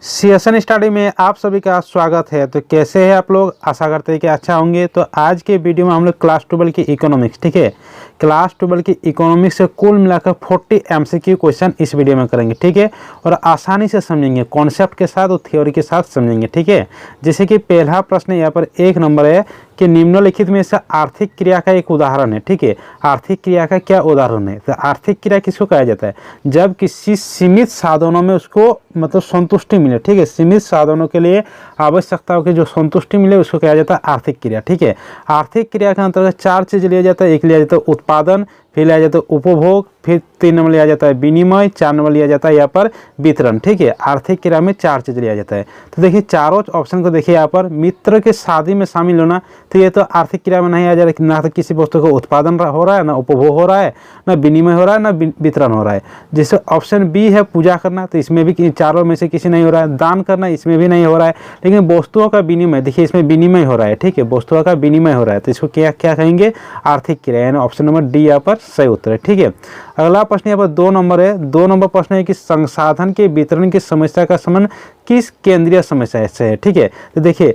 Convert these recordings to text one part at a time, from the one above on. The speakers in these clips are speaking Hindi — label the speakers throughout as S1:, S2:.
S1: सीएसएन स्टडी में आप सभी का स्वागत है। तो कैसे हैं आप लोग? आशा करते हैं कि अच्छा होंगे। तो आज के वीडियो में हम लोग क्लास 12 की इकोनॉमिक्स, ठीक है, क्लास 12 की इकोनॉमिक्स से कुल मिलाकर 40 एमसीक्यू क्वेश्चन इस वीडियो में करेंगे, ठीक है, और आसानी से समझेंगे, कॉन्सेप्ट के साथ और थ्योरी के साथ समझेंगे, ठीक है। जैसे कि पहला प्रश्न यहाँ पर 1 नंबर है कि निम्नलिखित में से आर्थिक क्रिया का एक उदाहरण है, ठीक है। आर्थिक क्रिया का क्या उदाहरण है? तो आर्थिक क्रिया किसको कहा जाता है? जब किसी सीमित साधनों में उसको मतलब संतुष्टि मिले, ठीक है, सीमित साधनों के लिए आवश्यकताओं की जो संतुष्टि मिले उसको कहा जाता है आर्थिक क्रिया, ठीक है। आर्थिक क्रिया के अंतर्गत 4 चीज़ लिया जाता है। एक लिया जाता है उत्पादन, फिर लिया जाता है उपभोग, फिर 3 नंबर लिया जाता है विनिमय, 4 नंबर लिया जाता है यहाँ पर वितरण, ठीक है। आर्थिक क्रिया में 4 चीज़ लिया जाता है। तो देखिए चारों ऑप्शन को देखिए यहाँ पर, मित्र के शादी में शामिल होना, तो ये तो आर्थिक क्रिया में नहीं आ जा रहा, ना तो किसी वस्तु का उत्पादन हो रहा है, ना उपभोग हो रहा है, ना विनिमय हो रहा है, ना वितरण हो रहा है। जैसे ऑप्शन बी है पूजा करना, तो इसमें भी चारों में से किसी नहीं हो रहा है। दान करना, इसमें भी नहीं हो रहा है। लेकिन वस्तुओं का विनिमय, देखिए इसमें विनिमय हो रहा है, ठीक है, वस्तुओं का विनिमय हो रहा है, तो इसको क्या क्या कहेंगे? आर्थिक क्रिया, यानी ऑप्शन नंबर डी यहाँ पर सही उत्तर है, ठीक है। अगला प्रश्न यहाँ पर 2 नंबर है। 2 नंबर प्रश्न है कि संसाधन के वितरण की समस्या का संबंध किस केंद्रीय समस्या से है, ठीक है। तो देखिए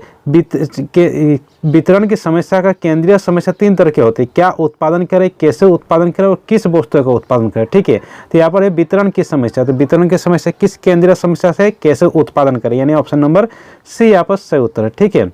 S1: वितरण की समस्या का केंद्रीय समस्या 3 तरह के होते हैं। क्या उत्पादन करे, कैसे उत्पादन करे और किस वस्तु का उत्पादन करे, ठीक है। तो यहाँ पर है वितरण की समस्या, तो वितरण की समस्या किस केंद्रीय समस्या से, कैसे उत्पादन करे, यानी ऑप्शन नंबर सी यहाँ पर सही उत्तर है, ठीक है।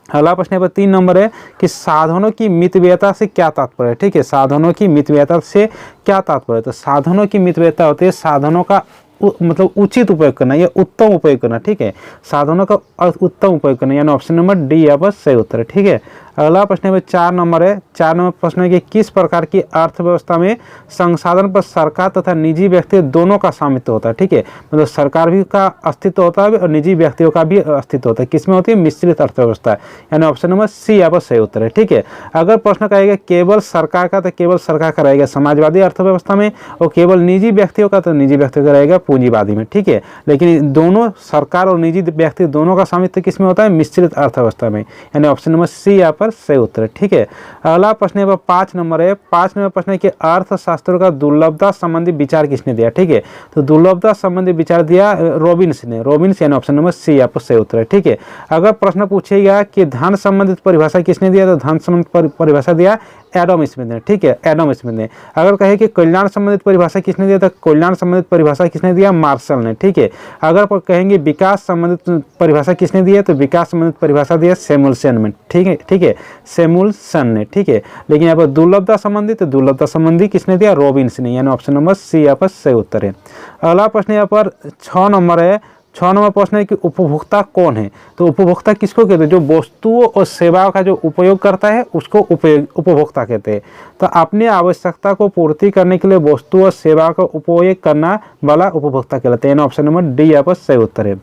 S1: अगला प्रश्न यहाँ पर 3 नंबर है कि साधनों की मितव्ययता से क्या तात्पर्य है, ठीक है। साधनों की मितव्ययता से क्या तात्पर्य है? तो साधनों की मितव्ययता होती है साधनों का मतलब उचित उपयोग करना या उत्तम उपयोग करना, ठीक है। साधनों का उत्तम उपयोग करना, यानी ऑप्शन नंबर डी यहाँ पर सही उत्तर है, ठीक है। अगला प्रश्न में 4 नंबर है। 4 नंबर प्रश्न है कि किस प्रकार की अर्थव्यवस्था में संसाधन पर सरकार तथा निजी व्यक्ति दोनों का स्वामित्व होता है, ठीक है। मतलब सरकार भी का अस्तित्व होता है और निजी व्यक्तियों का भी अस्तित्व होता है। किसमें होती है? मिश्रित अर्थव्यवस्था, यानी ऑप्शन नंबर सी यहाँ पर सही उत्तर है, ठीक है। अगर प्रश्न कहेगा केवल सरकार का, तो केवल सरकार का रहेगा समाजवादी अर्थव्यवस्था में, और केवल निजी व्यक्तियों का, तो निजी व्यक्तियों का रहेगा पूंजीवादी में, ठीक है। लेकिन दोनों सरकार और निजी व्यक्ति दोनों का स्वामित्व किसमें होता है? मिश्रित अर्थव्यवस्था में, यानी ऑप्शन नंबर सी यहाँ पर सही उत्तर है, ठीक है। अगला प्रश्न है 5 नंबर है। 5 नंबर प्रश्न है कि अर्थशास्त्र का दुर्लभता संबंधी विचार किसने दिया, ठीक है। तो दुर्लभता संबंधी विचार दिया रॉबिन्स ने, रॉबिन्स, यानी ऑप्शन नंबर सी यहाँ पर सही उत्तर है, ठीक है। अगर प्रश्न पूछेगा कि धन संबंधित परिभाषा किसने दिया, तो धन संबंधित परिभाषा दिया एडम स्मिथ ने, ठीक है, एडम स्मिथ ने। अगर कहे कि कल्याण संबंधित परिभाषा किसने दिया, तो कल्याण संबंधित परिभाषा किसने दिया? मार्शल ने, ठीक है। अगर कहेंगे विकास संबंधित परिभाषा किसने दिया, तो विकास संबंधित परिभाषा दिया सैमुअल्सन में, ठीक है, ठीक है, सैमुअल्सन ने, ठीक है। लेकिन यहाँ पर दुर्लभता संबंधी, तो दुर्लभता संबंधी किसने दिया? रॉबिन्स ने, यानी ऑप्शन नंबर सी यहाँ पर सही उत्तर है। अगला प्रश्न यहाँ पर 6 नंबर है। 6 नंबर प्रश्न है कि उपभोक्ता कौन है? तो उपभोक्ता किसको कहते हैं? जो वस्तुओं और सेवाओं का जो उपयोग करता है उसको उपभोक्ता कहते हैं। तो अपनी आवश्यकता को पूर्ति करने के लिए वस्तु और सेवा का उपयोग करना वाला उपभोक्ता कहलाते हैं, यानी ऑप्शन नंबर डी यहाँ पर सही उत्तर है।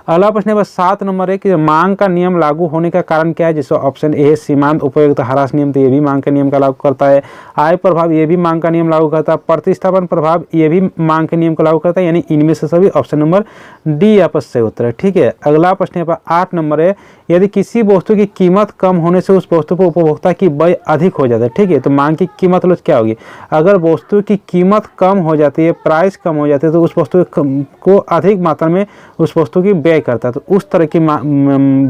S1: अगला प्रश्न नंबर 7 नंबर है कि मांग का नियम लागू होने का कारण क्या है? जिसका ऑप्शन ए है सीमांत उपयोगिता ह्रास नियम, तो ये भी मांग के नियम का लागू करता है। आय प्रभाव, ये भी मांग का नियम लागू करता है। प्रतिस्थापन प्रभाव, ये भी मांग के नियम को लागू करता है, यानी इनमें से सभी ऑप्शन नंबर डी यहाँ पर सही उत्तर है, ठीक है। अगला प्रश्न यहाँ पर 8 नंबर है। यदि किसी वस्तु की कीमत कम होने से उस वस्तु पर उपभोक्ता की व्यय अधिक हो जाता है, ठीक है, तो मांग की कीमत क्या होगी? अगर वस्तु की कीमत कम हो जाती है, प्राइस कम हो जाती है, तो उस वस्तु को अधिक मात्रा में उस वस्तु की व्यय करता है, तो उस तरह की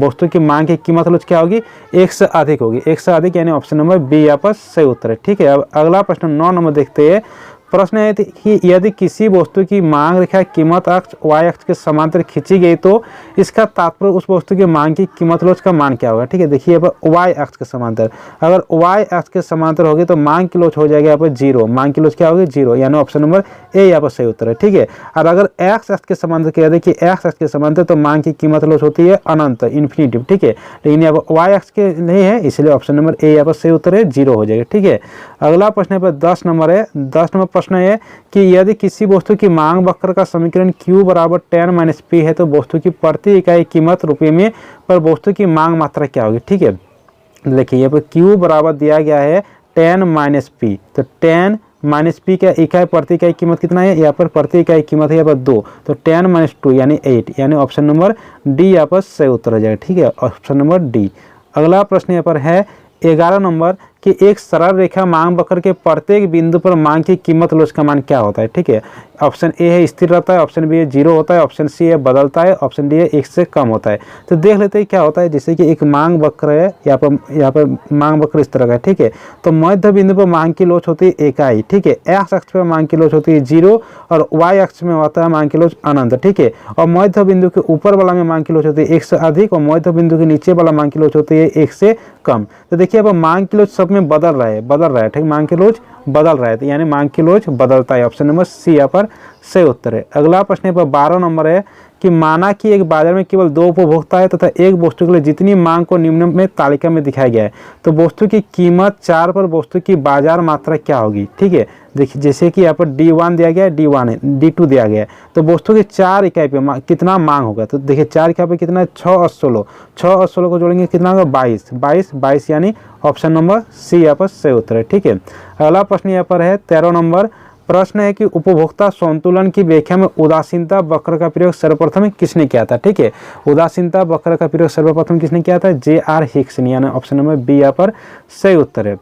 S1: वस्तु की मांग की कीमत क्या होगी? 1 से अधिक होगी, 1 से अधिक, यानी ऑप्शन नंबर बी यहाँ पर सही उत्तर है, ठीक है। अब अगला प्रश्न 9 नंबर देखते हैं। प्रश्न है कि यदि किसी वस्तु की मांग रेखा कीमत अक्ष y अक्ष के समांतर खींची गई तो इसका तात्पर्य उस वस्तु की मांग की कीमत का मान क्या होगा, ठीक है। देखिए यहाँ पर y अक्ष के समांतर, अगर y अक्ष के समांतर होगी तो मांग की लोच हो जाएगी यहाँ पर 0, मांग की लोच क्या होगी? 0, यानी ऑप्शन नंबर ए यहाँ पर सही उत्तर है, ठीक है। और अगर x अक्ष के समांतर किया, देखिए x अक्ष के समांतर, तो मांग की कीमत लोच होती है अनंत, इन्फिनिटिव, ठीक है। लेकिन यहाँ पर y अक्ष के नहीं है, इसलिए ऑप्शन नंबर ए यहाँ पर सही उत्तर है, 0 हो जाएगा, ठीक है। अगला प्रश्न यहाँ पर 10 नंबर है। 10 नंबर प्रश्न है कि यदि किसी वस्तु की मांग वक्र का समीकरण Q बराबर 10 - P है, तो वस्तु की प्रति इकाई कीमत रुपये में पर वस्तु की मांग मात्रा क्या होगी, ठीक है। देखिए यहाँ पर Q बराबर दिया गया है 10 - P, तो 10 - P का इकाई प्रति इकाई कीमत कितना है? यहाँ पर प्रति इकाई कीमत है यहाँ पर 2, तो 10 - 2 यानी 8, यानी ऑप्शन नंबर डी यहाँ पर सही उत्तर हो जाएगा, ठीक है, ऑप्शन नंबर डी। अगला प्रश्न यहाँ पर है 11 नंबर कि एक सरल रेखा मांग वक्र के प्रत्येक बिंदु पर मांग की कीमत लोच का मान क्या होता है, ठीक है। ऑप्शन ए है स्थिर रहता है, ऑप्शन बी है जीरो होता है, ऑप्शन सी है बदलता है, ऑप्शन डी है एक से कम होता है। तो देख लेते हैं क्या होता है। जैसे कि एक मांग वक्र है, यहाँ पर मांग वक्र इस तरह का है, ठीक है। तो मध्य बिंदु पर मांग की लोच होती है इकाई, ठीक है। एक्स अक्ष पर मांग की लोच होती है जीरो और वाई अक्ष में होता है मांग की लोच अनंत, ठीक है। और मध्य बिंदु के ऊपर वाला में मांग की लोच होती है एक से अधिक और मध्य बिंदु के नीचे वाला मांग की लोच होती है एक से कम। तो देखिए अब मांग की लोच सब में बदल रहा है, ठीक। मांग की लोच बदल रहा है, तो यानी मांग की लोच बदलता है। ऑप्शन नंबर सी यहाँ पर सही उत्तर है। अगला प्रश्न यहाँ पर 12 नंबर है कि माना कि एक बाजार में केवल 2 उपभोक्ता है तथा एक वस्तु के लिए जितनी मांग को निम्न में तालिका में दिखाया गया है, तो वस्तु की कीमत 4 पर वस्तु की बाजार मात्रा क्या होगी, ठीक है। देखिए जैसे कि यहाँ पर D1 दिया गया है, D1 है, D2 दिया गया है, तो वस्तु की 4 इकाई पे कितना मांग होगा। तो देखिए 4 इकाई पे कितना है 6 और 16, 6 और 16 को जोड़ेंगे कितना होगा 22 यानी ऑप्शन नंबर सी यहाँ पर सही उत्तर है, ठीक है। अगला प्रश्न यहाँ पर है 13 नंबर। प्रश्न है कि उपभोक्ता संतुलन की व्याख्या में उदासीनता वक्र का प्रयोग सर्वप्रथम किसने किया था, ठीक है। उदासीनता वक्र का प्रयोग सर्वप्रथम किसने किया था, J.R. हिक्स ने, यानी ऑप्शन नंबर बी यहाँ पर सही उत्तर है।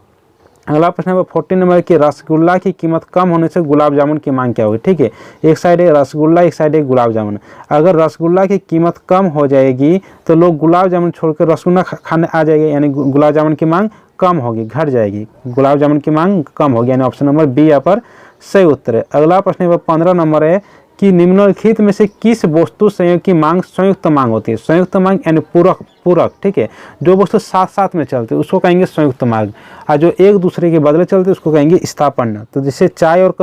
S1: अगला प्रश्न नंबर 14 नंबर कि रसगुल्ला की कीमत कम होने से गुलाब जामुन की मांग क्या होगी, ठीक है। एक साइड है रसगुल्ला, एक साइड है गुलाब जामुन। अगर रसगुल्ला की कीमत कम हो जाएगी तो लोग गुलाब जामुन छोड़कर रसगुल्ला खाने आ जाएंगे, यानी गुलाब जामुन की मांग कम होगी, घट जाएगी, गुलाब जामुन की मांग कम होगी, यानी ऑप्शन नंबर बी यहाँ पर सही उत्तर है। अगला प्रश्न नंबर 15 नंबर है कि निम्नलिखित में से किस वस्तु संयोग की मांग संयुक्त मांग होती है। संयुक्त मांग यानी पूरक, ठीक है। जो वस्तु साथ साथ में चलते हैं उसको कहेंगे संयुक्त मांग, और जो एक दूसरे के बदले चलते उसको कहेंगे स्थापन्न। तो जैसे चाय और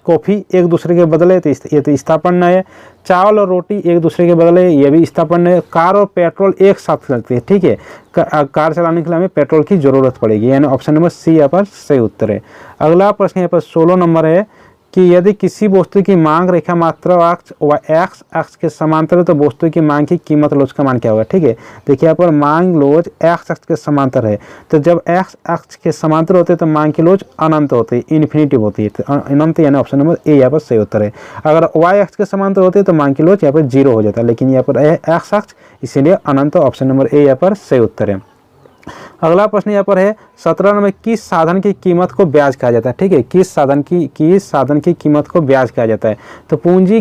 S1: कॉफ़ी एक दूसरे के बदले तो ये तो स्थापन्न है। चावल और रोटी एक दूसरे के बदले ये भी स्थापन्न है। कार और पेट्रोल एक साथ चलते हैं, ठीक है। कार चलाने के लिए हमें पेट्रोल की जरूरत पड़ेगी, यानी ऑप्शन नंबर सी यहाँ पर सही उत्तर है। अगला प्रश्न यहाँ पर 16 नंबर है कि यदि किसी वस्तु की मांग रेखा मात्रा अक्ष व एक्स अक्ष के समांतर है तो वस्तु की मांग की कीमत लोच का मान क्या होगा, ठीक है। देखिए यहाँ पर मांग लोच एक्स अक्ष के समांतर है, तो जब एक्स अक्ष के समांतर होते हैं तो मांग की लोच अनंत होती है, इन्फिनिटिव होती है, तो अनंत यानी ऑप्शन नंबर ए यहाँ पर सही उत्तर है। अगर वाई अक्ष के समांतर होते हैं तो मांग की लोच यहाँ पर 0 हो जाता है, लेकिन यहाँ पर एक्स अक्ष इसीलिए अनंत, ऑप्शन नंबर ए यहाँ पर सही उत्तर है। अगला प्रश्न यहाँ पर है 17 नंबर किस साधन की कीमत को ब्याज कहा जाता है, ठीक है। किस साधन की कीमत को ब्याज कहा जाता है, तो पूंजी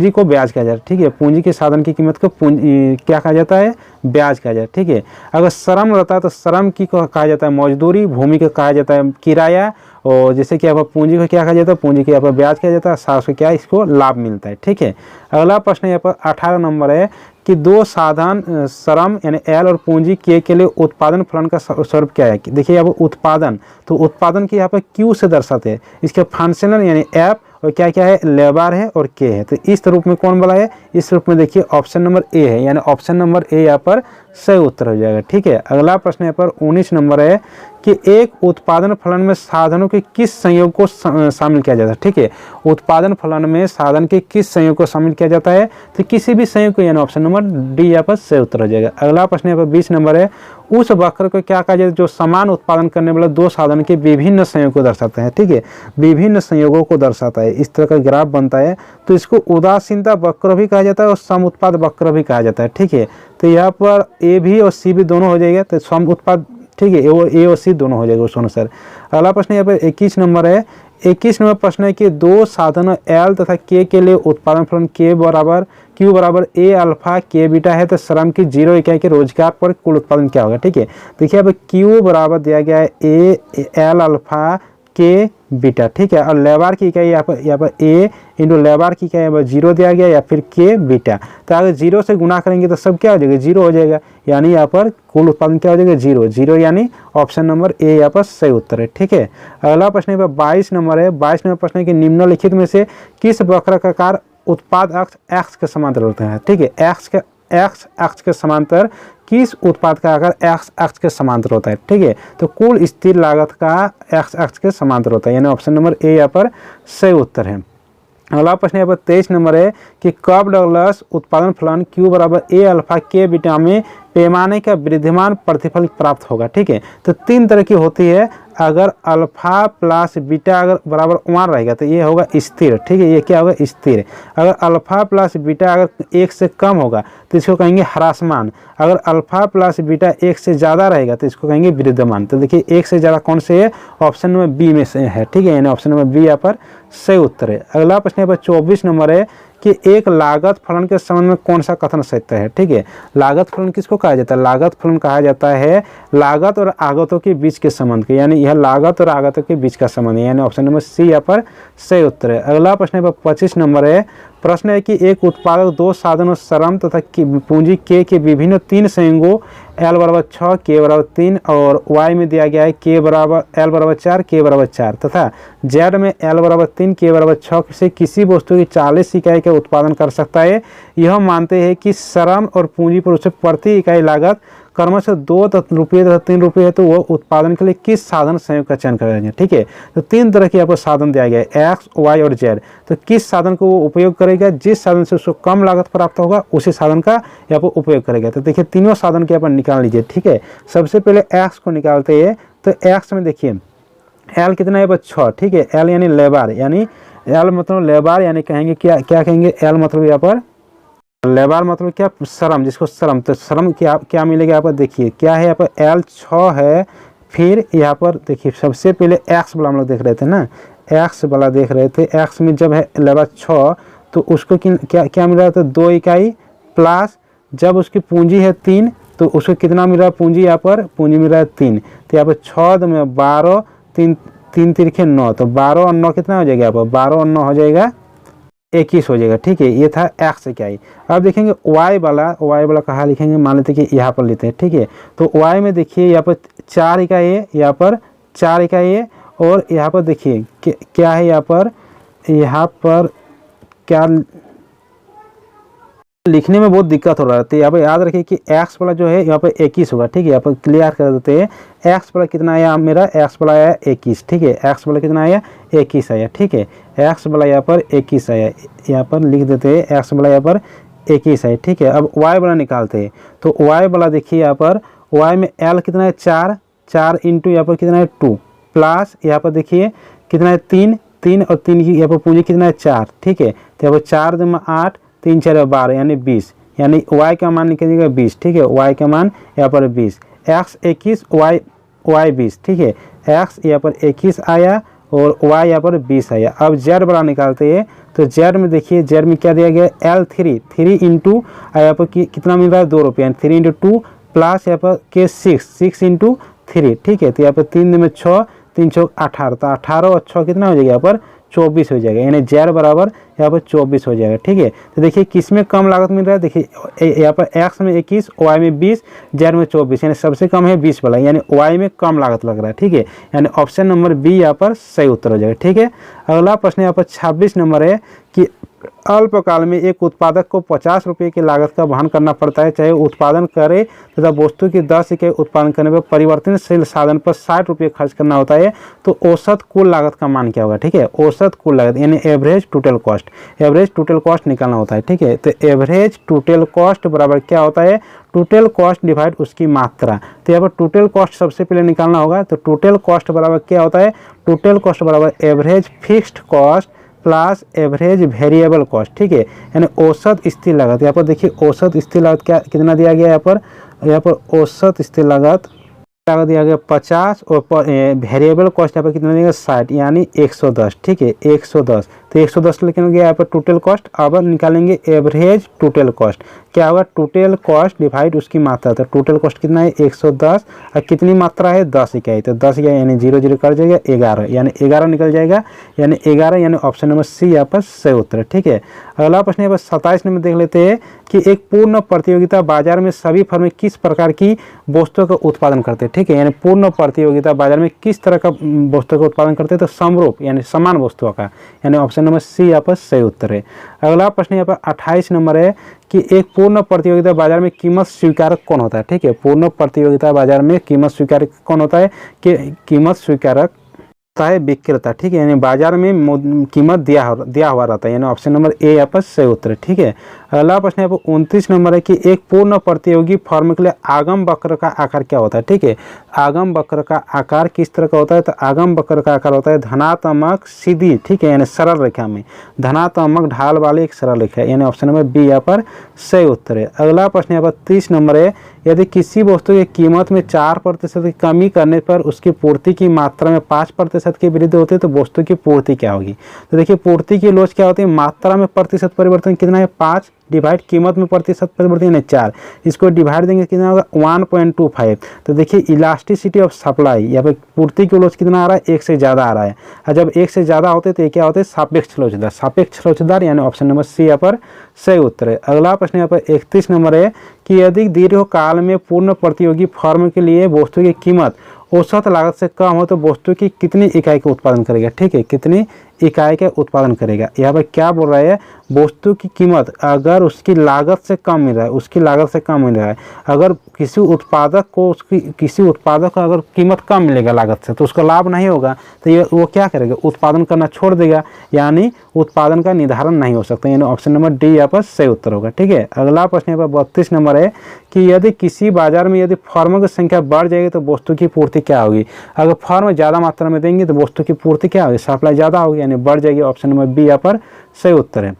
S1: को ब्याज कहा जाता है, ठीक है। पूंजी के साधन की कीमत को क्या कहा जाता है, ब्याज कहा जाता है, ठीक है। अगर श्रम रहता है तो श्रम की को कहा जाता है मजदूरी, भूमि को कहा जाता है किराया, और जैसे कि यहाँ पर पूंजी को क्या कहा जाता है, पूंजी के यहाँ पर ब्याज कहा जाता है, साथ में क्या इसको लाभ मिलता है, ठीक है। अगला प्रश्न यहाँ पर 18 नंबर है कि 2 साधन श्रम यानी एल और पूंजी के लिए उत्पादन फलन का स्वरूप क्या है। देखिए यहाँ पर उत्पादन, तो उत्पादन की यहाँ पर क्यू से दर्शाते हैं, इसके फंक्शनल यानी एफ और क्या क्या है लेबर है और के है, तो इस रूप में कौन बना है, इस रूप में देखिए ऑप्शन नंबर ए है, यानी ऑप्शन नंबर ए यहाँ पर सही उत्तर हो जाएगा, ठीक है। अगला प्रश्न यहाँ पर 19 नंबर है कि एक उत्पादन फलन में साधनों के किस संयोग को शामिल किया जाता है, ठीक है। उत्पादन फलन में साधन के किस संयोग को शामिल किया जाता है, तो किसी भी संयोग को, यानी ऑप्शन नंबर डी यहाँ पर सही उत्तर हो जाएगा। अगला प्रश्न यहाँ पर 20 नंबर है उस वक्र को क्या कहा जाता है जो समान उत्पादन करने वाले 2 साधन के विभिन्न संयोग को दर्शाते हैं, ठीक है। विभिन्न संयोगों को दर्शाता है, इस तरह का ग्राफ बनता है, तो इसको उदासीनता वक्र भी कहा जाता है और सम उत्पाद वक्र भी कहा जाता है, ठीक है। तो यहाँ पर ए भी और सी भी दोनों हो जाएगा, तो सम उत्पाद, ठीक है, ए और सी दोनों हो जाएगा उस अनुसार। अगला प्रश्न यहाँ पर 21 नंबर है। 21 नंबर प्रश्न है कि 2 साधनों एल तथा के लिए उत्पादन फलन क्यू बराबर ए अल्फा के बीटा है, तो श्रम की 0 इकाई के रोजगार पर कुल उत्पादन क्या होगा, ठीक है। देखिए अब क्यू बराबर दिया गया है ए एल अल्फा के बीटा, ठीक है। और लेबर की इकाई यहाँ पर ए इंटू लेबर की इकाई यहाँ पर 0 दिया गया या फिर के बीटा, तो अगर 0 से गुना करेंगे तो सब क्या हो जाएगा 0 हो जाएगा, यानी यहाँ पर कुल उत्पादन क्या हो जाएगा 0 यानी ऑप्शन नंबर ए यहाँ पर सही उत्तर है, ठीक है। अगला प्रश्न यहाँ पर 22 नंबर है। 22 नंबर प्रश्न है कि निम्नलिखित में से किस वक्र का आकार उत्पाद अक्ष एक्स के समांतर होते हैं, ठीक है। एक्स अक्ष के समांतर किस उत्पाद का आकार एक्स अक्ष के समांतर होता है, ठीक है। तो कुल स्थिर लागत का एक्स अक्ष के समांतर होता है, यानी ऑप्शन नंबर ए यहाँ पर सही उत्तर है। अगला प्रश्न यहाँ पर 23 नंबर है कि कब डगलस उत्पादन फलन क्यू बराबर ए अल्फा के बीटा में पैमाने का विद्यमान प्रतिफल प्राप्त होगा। ठीक है, तो 3 तरह की होती है। अगर अल्फा प्लस बीटा अगर बराबर 1 रहेगा तो ये होगा स्थिर। ठीक है, ये क्या होगा? स्थिर। अगर अल्फा प्लस बीटा अगर 1 से कम होगा तो इसको कहेंगे ह्रासमान। अगर अल्फा प्लस बीटा 1 से ज़्यादा रहेगा तो इसको कहेंगे विद्यमान। तो देखिए 1 से ज़्यादा कौन से है? ऑप्शन नंबर बी में से है। ठीक है, यानी ऑप्शन नंबर बी यहाँ पर सही उत्तर है। अगला प्रश्न यहाँ पर 24 नंबर है कि एक लागत फलन के संबंध में कौन सा कथन सत्य है। ठीक है, लागत फलन किसको कहा जाता है? लागत फलन कहा जाता है लागत और आगतों के बीच के संबंध के, यानी यह लागत और आगतों के बीच का संबंध है, यानी ऑप्शन नंबर सी यहाँ पर सही उत्तर है। अगला प्रश्न यहाँ पर 25 नंबर है। प्रश्न है कि एक उत्पादक 2 साधनों श्रम तथा पूंजी के विभिन्न 3 संयोगों L बराबर 6, K बराबर 3 और Y में दिया गया है K बराबर L बराबर 4, K बराबर 4 तथा Z में L बराबर 3, K बराबर 6 से किसी वस्तु की 40 इकाई का उत्पादन कर सकता है। यह मानते हैं कि श्रम और पूंजी पर उसे प्रति इकाई लागत क्रमशः 2 रुपये तथा 3 रुपये है, तो वह उत्पादन के लिए किस साधन संयोग का चयन करेंगे। ठीक है, तो 3 तरह के यहाँ पर साधन दिया गया है X, Y और Z। तो किस साधन को वो उपयोग करेगा? जिस साधन से उसको कम लागत प्राप्त होगा उसी साधन का यहाँ पर उपयोग करेगा। तो देखिए तीनों साधन के यहाँ पर निकाल लीजिए। ठीक है, सबसे पहले X को निकालते हैं। तो X में देखिए L कितना है? 6। ठीक है, L यानी लेबर, यानी L मतलब लेबर, यानी कहेंगे क्या कहेंगे? L मतलब यहाँ पर लेबर मतलब क्या? श्रम, जिसको श्रम। तो श्रम क्या मिलेगा यहाँ पर? देखिए क्या है यहाँ पर? L 6 है। फिर यहाँ पर देखिए सबसे पहले X वाला हम लोग देख रहे थे ना, X वाला देख रहे थे। X में जब है लेबर 6 तो उसको क्या मिल रहा था? 2 इकाई प्लस जब उसकी पूंजी है 3 तो उसको कितना मिल रहा है? पूंजी यहाँ पर पूंजी मिल रहा है 3। तो यहाँ पर 6 में 12, 3 तिरखे 9, तो 12 और 9 कितना हो जाएगा? यहाँ पर 12 और 9 हो जाएगा 21 हो जाएगा। ठीक है, ये था X इकाई। अब देखेंगे Y वाला कहाँ लिखेंगे? मान लेते कि यहाँ पर लेते हैं। ठीक है, तो Y में देखिए यहाँ पर 4 इकाई है, यहाँ पर 4 इकाई है और यहाँ पर देखिए क्या है? यहाँ पर क्या लिखने में बहुत दिक्कत हो रहा है। तो यहाँ पर याद रखिए कि X वाला जो है यहाँ पर 21 होगा। ठीक है, यहाँ पर क्लियर कर देते हैं। X वाला कितना आया? मेरा X वाला आया 21। ठीक है, X वाला कितना आया? 21 आया। ठीक है, X वाला यहाँ पर 21 आया, यहाँ पर लिख देते हैं X वाला यहाँ पर 21 आया। ठीक है, अब Y वाला निकालते हैं। तो Y वाला देखिए यहाँ पर Y में L कितना है? 4 इंटू यहाँ पर कितना है? 2 प्लस यहाँ पर देखिए कितना है? 3 और 3 की यहाँ पर पूंजी कितना है? 4। ठीक है, तो यहाँ पर 4 में 8, 3 4 12 यानी 20, यानी Y का मान निकलेगा 20। ठीक है, Y का मान यहाँ पर 20, X 21, Y 20। ठीक है, X यहाँ पर 21 आया और Y यहाँ पर 20 आया। अब Z बड़ा निकालते हैं। तो Z में देखिए Z में क्या दिया गया? L 3 इंटू यहाँ पर कितना मिल रहा है? 2 रुपये, यानी 3 इंटू 2 प्लस यहाँ पर के 6 इंटू 3। ठीक है, तो यहाँ पर 3 में 6, 3 6 18, तो 18 और 6 कितना हो जाएगा? यहाँ पर 24 हो जाएगा, यानी Z बराबर यहाँ पर 24 हो जाएगा। ठीक है, तो देखिए किस में कम लागत मिल रहा है? देखिए यहाँ पर X में 21, Y में 20, Z में 24, यानी सबसे कम है 20 वाला, यानी Y में कम लागत लग रहा है। ठीक है, यानी ऑप्शन नंबर बी यहाँ पर सही उत्तर हो जाएगा। ठीक है, अगला प्रश्न यहाँ पर 26 नंबर है कि अल्पकाल में एक उत्पादक को 50 रुपये की लागत का वहन करना पड़ता है, चाहे उत्पादन करे तथा वस्तु की 10 इकाई उत्पादन करने पर परिवर्तनशील साधन पर 60 रुपये खर्च करना होता है, तो औसत कुल लागत का मान क्या होगा? ठीक है, औसत कुल लागत यानी एवरेज टोटल कॉस्ट निकालना होता है। ठीक है, तो एवरेज टोटल कॉस्ट बराबर क्या होता है? टोटल कॉस्ट डिवाइड उसकी मात्रा। तो यहाँ पर टोटल कॉस्ट सबसे पहले निकालना होगा। तो टोटल कॉस्ट बराबर क्या होता है? टोटल कॉस्ट बराबर average fixed cost plus average variable cost. ठीक है, यानी औसत स्थिर लागत। यहाँ पर देखिए औसत स्थिर लागत क्या कितना दिया गया? यहाँ पर औसत स्थिर लागत दिया गया 50 और वेरिएबल कॉस्ट यहाँ पर कितना दिया गया? 60, यानी 110। ठीक है, 110, तो 110 लिखेंगे यहाँ पर टोटल कॉस्ट। अब निकालेंगे एवरेज टोटल कॉस्ट, क्या होगा? टोटल कॉस्ट डिवाइड उसकी मात्रा। तो टोटल कॉस्ट कितना है? 110 और कितनी मात्रा है? 10 इकाई। तो 10 इकाई यानी 0 0 कर जाएगा 11, यानी 11 निकल जाएगा, यानी 11, यानी ऑप्शन नंबर सी यहाँ पर सही उत्तर है। ठीक है, अगला प्रश्न यहाँ पर 27 नंबर देख लेते हैं कि एक पूर्ण प्रतियोगिता बाजार में सभी फर्में किस प्रकार की वस्तुओं का उत्पादन करते हैं। ठीक है, यानी पूर्ण प्रतियोगिता बाजार में किस तरह का वस्तुओं का उत्पादन करते हैं? तो समरूप यानी समान वस्तुओं का, यानी ऑप्शन नंबर सी यहाँ पर सही उत्तर है। अगला प्रश्न यहाँ पर 28 नंबर है कि एक पूर्ण प्रतियोगिता बाजार में कीमत स्वीकारक कौन होता है? ठीक है, पूर्ण प्रतियोगिता बाजार में कीमत स्वीकारक कौन होता है? कि कीमत स्वीकारक होता है विक्रेता, ठीक है, यानी बाजार में कीमत दिया हुआ रहता है, यानी ऑप्शन नंबर ए यहाँ पर सही उत्तर है। ठीक है, अगला प्रश्न यहाँ पर 29 नंबर है कि एक पूर्ण प्रतियोगी फॉर्म के लिए आगम वक्र का आकार क्या होता है। ठीक है, आगम वक्र का आकार किस तरह का होता है, तो आगम वक्र का आकार होता है धनात्मक सीधी, ठीक है, यानी सरल रेखा में धनात्मक ढाल वाली एक सरल रेखा, यानी ऑप्शन नंबर बी यहाँ पर सही उत्तर है। अगला प्रश्न यहाँ पर 30 नंबर है, यदि किसी वस्तु की कीमत में 4% की कमी करने पर उसकी पूर्ति की मात्रा में 5% की वृद्धि होती है तो वस्तु की पूर्ति क्या होगी। तो देखिए पूर्ति की लोच क्या होती है, मात्रा में प्रतिशत परिवर्तन कितना है 5 डिवाइड कीमत में प्रतिशत परिवर्तन यानी 4, इसको डिवाइड देंगे कितना होगा 1.25। तो देखिए इलास्टिसिटी ऑफ सप्लाई, यहाँ पे पूर्ति की लोच कितना आ रहा है 1 से ज़्यादा आ रहा है, और जब 1 से ज़्यादा होते तो ये क्या होते हैं सापेक्ष लोचदार, सापेक्ष लोचदार, यानी ऑप्शन नंबर सी यहाँ पर सही उत्तर है। अगला प्रश्न यहाँ पर 31 नंबर है कि यदि दीर्घकाल में पूर्ण प्रतियोगी फर्म के लिए वस्तु की कीमत औसत लागत से कम हो तो वस्तु की कितनी इकाई का उत्पादन करेगा। ठीक है, कितनी इकाई का उत्पादन करेगा, यहाँ पर क्या बोल रहा है, वस्तु की कीमत अगर उसकी लागत से कम मिल रहा है, उसकी लागत से कम मिल रहा है, अगर किसी उत्पादक को अगर कीमत कम मिलेगा लागत से तो उसका लाभ नहीं होगा, तो ये वो क्या करेगा, उत्पादन करना छोड़ देगा, यानी उत्पादन का निर्धारण नहीं हो सकता, यानी ऑप्शन नंबर डी यहाँ पर सही उत्तर होगा। ठीक है, अगला प्रश्न यहाँ पर 32 नंबर है कि यदि किसी बाजार में यदि फर्मों की संख्या बढ़ जाएगी तो वस्तु की पूर्ति क्या होगी। अगर फर्म ज़्यादा मात्रा में देंगे तो वस्तु की पूर्ति क्या होगी, सप्लाई ज़्यादा होगी, यानी बढ़ जाएगी, ऑप्शन नंबर बी यहाँ पर सही उत्तर है।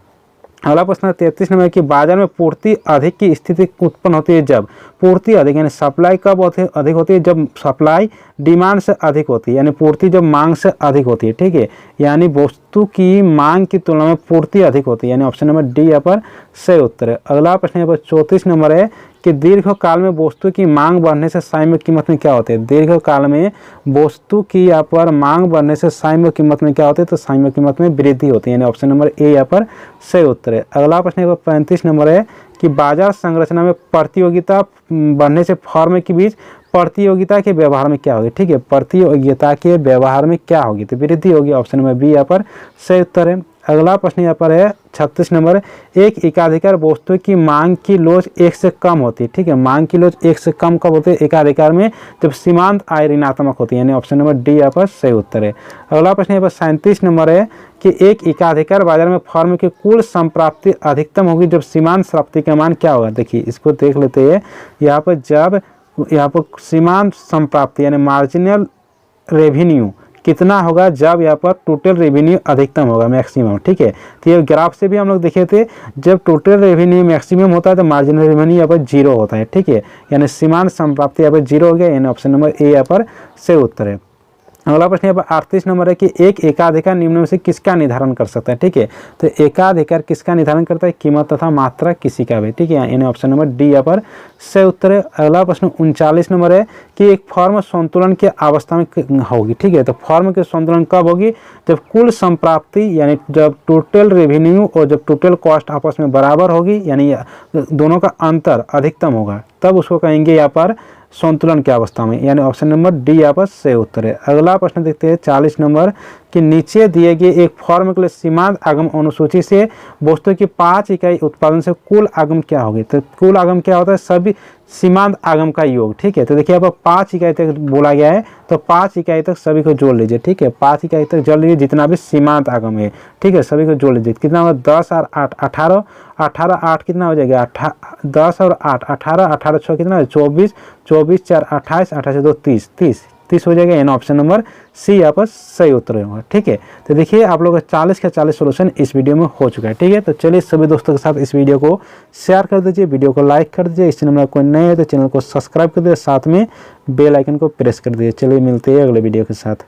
S1: अगला प्रश्न 33 नंबर कि बाजार में पूर्ति अधिक की स्थिति उत्पन्न होती है जब पूर्ति अधिक, यानी सप्लाई कब अधिक होती है, जब सप्लाई डिमांड से अधिक होती है, यानी पूर्ति जब मांग से अधिक होती है। ठीक है, यानी वस्तु की मांग की तुलना में पूर्ति अधिक होती है, यानी ऑप्शन नंबर डी यहाँ पर सही उत्तर है। अगला प्रश्न यहाँ पर 34 नंबर है कि दीर्घकाल में वस्तु की मांग बढ़ने से साम्य कीमत में क्या होते हैं। दीर्घकाल में वस्तु की यहाँ पर मांग बढ़ने से साम्य कीमत में क्या होते हैं, तो साम्य कीमत में वृद्धि होती है, यानी ऑप्शन नंबर ए यहाँ पर सही उत्तर है। अगला प्रश्न यहाँ पर 35 नंबर है कि बाजार संरचना में प्रतियोगिता बढ़ने से फर्म के बीच प्रतियोगिता के व्यवहार में क्या होगी। ठीक है, प्रतियोगिता के व्यवहार में क्या होगी, तो वृद्धि होगी, ऑप्शन नंबर बी यहाँ पर सही उत्तर है। अगला प्रश्न यहाँ पर है 36 नंबर, एक एकाधिकार वस्तु की मांग की लोच 1 से कम होती है। ठीक है, मांग की लोच 1 से कम कब होती है, एकाधिकार में जब सीमांत आय ऋणात्मक होती है, यानी ऑप्शन नंबर डी यहाँ पर सही उत्तर है। अगला प्रश्न यहाँ पर 37 नंबर है कि एक एकाधिकार बाजार में फर्म की कुल संप्राप्ति अधिकतम होगी जब सीमांत संप्राप्ति का मान क्या होगा। देखिए इसको देख लेते हैं, यहाँ पर सीमांत संप्राप्ति यानी मार्जिनल रेवेन्यू कितना होगा जब यहाँ पर टोटल रेवेन्यू अधिकतम होगा, मैक्सिमम। ठीक है, तो ये ग्राफ से भी हम लोग देखे थे, जब टोटल रेवेन्यू मैक्सिमम होता है तो मार्जिनल रेवेन्यू यहाँ पर 0 होता है। ठीक है, यानी सीमांत संप्राप्ति यहाँ पर 0 हो गया, यानी ऑप्शन नंबर ए यहाँ पर सही उत्तर है। अगला प्रश्न यहाँ पर 38 नंबर है कि एक एकाधिकार निम्न में से किसका निर्धारण कर सकता है। ठीक है, तो एकाधिकार किसका निर्धारण करता है, कीमत तथा मात्रा किसी का भी। ठीक है, यानी ऑप्शन नंबर डी यहाँ पर सही उत्तर है। अगला प्रश्न 39 नंबर है कि एक फर्म संतुलन की अवस्था में होगी। ठीक है, तो फर्म के संतुलन कब होगी, जब कुल संप्राप्ति यानी जब टोटल रेवेन्यू और जब टोटल कॉस्ट आपस में बराबर होगी, यानी दोनों का अंतर अधिकतम होगा, तब उसको कहेंगे यहाँ पर संतुलन की अवस्था में, यानी ऑप्शन नंबर डी यहाँ पर सही उत्तर है। अगला प्रश्न देखते हैं 40 नंबर कि नीचे दिए गए एक फर्म के लिए सीमांत आगम अनुसूची से वस्तु की 5 इकाई उत्पादन से कुल आगम क्या होगी। तो कुल आगम क्या होता है, सभी सीमांत आगम का योग। ठीक है, तो देखिए यहाँ पर 5 इकाई तक बोला गया है, तो 5 इकाई तक सभी को जोड़ लीजिए। ठीक है, 5 इकाई तक जोड़ लीजिए जितना भी सीमांत आगम है। ठीक है, सभी को जोड़ लीजिए, कितना होगा 10 और 8 18, 18 8 कितना हो जाएगा 10 और 8 18, 18 6 कितना है 24, 24 4 28, 28 2 30 हो जाएगा, यानी ऑप्शन नंबर सी यहाँ पर सही उत्तर होगा। ठीक है, तो देखिए आप लोग का 40 का 40 सोल्यूशन इस वीडियो में हो चुका है। ठीक है, तो चलिए सभी दोस्तों के साथ इस वीडियो को शेयर कर दीजिए, वीडियो को लाइक कर दीजिए, इस चैनल में कोई नए है तो चैनल को सब्सक्राइब कर दीजिए, साथ में बेल आइकन को प्रेस कर दीजिए। चलिए मिलते हैं अगले वीडियो के साथ।